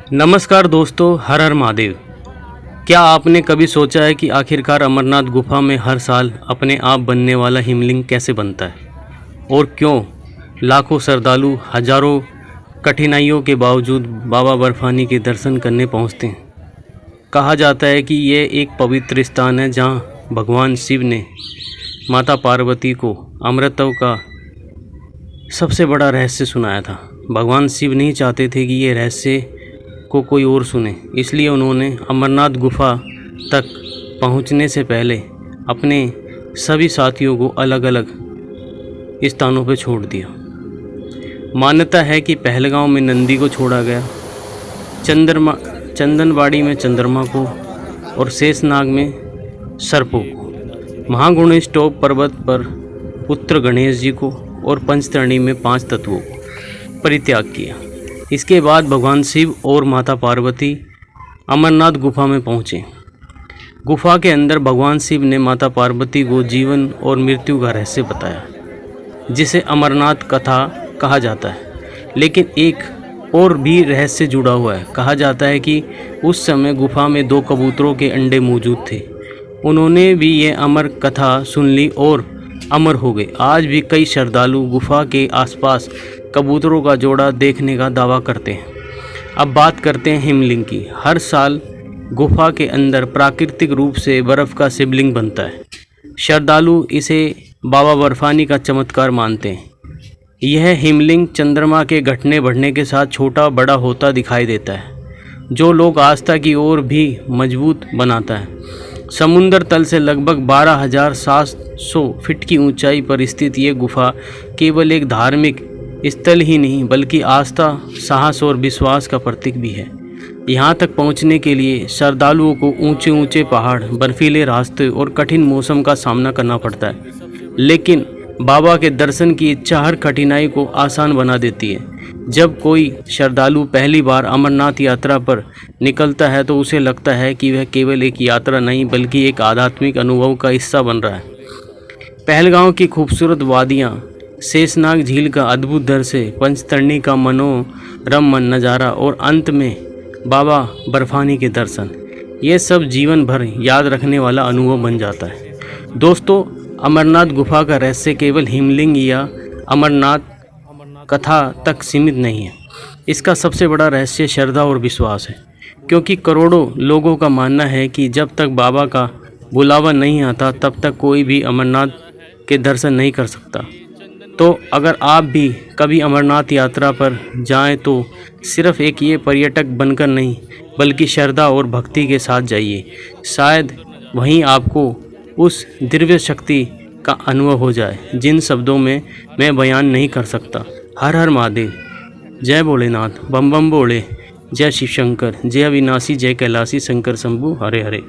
नमस्कार दोस्तों, हर हर महादेव। क्या आपने कभी सोचा है कि आखिरकार अमरनाथ गुफा में हर साल अपने आप बनने वाला हिमलिंग कैसे बनता है और क्यों लाखों श्रद्धालु हजारों कठिनाइयों के बावजूद बाबा बर्फानी के दर्शन करने पहुंचते हैं। कहा जाता है कि यह एक पवित्र स्थान है जहां भगवान शिव ने माता पार्वती को अमृतत्व का सबसे बड़ा रहस्य सुनाया था। भगवान शिव नहीं चाहते थे कि ये रहस्य को कोई और सुने, इसलिए उन्होंने अमरनाथ गुफा तक पहुंचने से पहले अपने सभी साथियों को अलग अलग स्थानों पर छोड़ दिया। मान्यता है कि पहलगांव में नंदी को छोड़ा गया, चंदनबाड़ी में चंद्रमा को और शेषनाग में सर्पों को, महागुणेश टॉप पर्वत पर पुत्र गणेश जी को और पंचतरणी में 5 तत्वों को परित्याग किया। इसके बाद भगवान शिव और माता पार्वती अमरनाथ गुफा में पहुँचे। गुफा के अंदर भगवान शिव ने माता पार्वती को जीवन और मृत्यु का रहस्य बताया, जिसे अमरनाथ कथा कहा जाता है। लेकिन एक और भी रहस्य जुड़ा हुआ है। कहा जाता है कि उस समय गुफा में 2 कबूतरों के अंडे मौजूद थे। उन्होंने भी ये अमर कथा सुन ली और अमर हो गए। आज भी कई श्रद्धालु गुफा के आसपास कबूतरों का जोड़ा देखने का दावा करते हैं। अब बात करते हैं हिमलिंग की। हर साल गुफा के अंदर प्राकृतिक रूप से बर्फ़ का शिवलिंग बनता है। श्रद्धालु इसे बाबा बर्फानी का चमत्कार मानते हैं। यह हिमलिंग चंद्रमा के घटने बढ़ने के साथ छोटा बड़ा होता दिखाई देता है, जो लोग आस्था की ओर भी मजबूत बनाता है। समुद्र तल से लगभग 12,700 फीट की ऊंचाई पर स्थित ये गुफा केवल एक धार्मिक स्थल ही नहीं बल्कि आस्था, साहस और विश्वास का प्रतीक भी है। यहाँ तक पहुँचने के लिए श्रद्धालुओं को ऊंचे ऊंचे पहाड़, बर्फीले रास्ते और कठिन मौसम का सामना करना पड़ता है, लेकिन बाबा के दर्शन की इच्छा हर कठिनाई को आसान बना देती है। जब कोई श्रद्धालु पहली बार अमरनाथ यात्रा पर निकलता है तो उसे लगता है कि वह केवल एक यात्रा नहीं बल्कि एक आध्यात्मिक अनुभव का हिस्सा बन रहा है। पहलगांव की खूबसूरत वादियाँ, शेषनाग झील का अद्भुत दृश्य, पंचतरणी का मनोरम नज़ारा और अंत में बाबा बर्फानी के दर्शन, ये सब जीवन भर याद रखने वाला अनुभव बन जाता है। दोस्तों, अमरनाथ गुफा का रहस्य केवल हिमलिंग या अमरनाथ कथा तक सीमित नहीं है। इसका सबसे बड़ा रहस्य श्रद्धा और विश्वास है, क्योंकि करोड़ों लोगों का मानना है कि जब तक बाबा का बुलावा नहीं आता तब तक कोई भी अमरनाथ के दर्शन नहीं कर सकता। तो अगर आप भी कभी अमरनाथ यात्रा पर जाएं तो सिर्फ एक ये पर्यटक बनकर नहीं बल्कि श्रद्धा और भक्ति के साथ जाइए। शायद वहीं आपको उस दिव्य शक्ति का अनुभव हो जाए जिन शब्दों में मैं बयान नहीं कर सकता। हर हर महादेव, जय भोलेनाथ, बम बम बोले, जय शिव शंकर, जय अविनाशी, जय कैलाशी, शंकर शंभु, हरे हरे।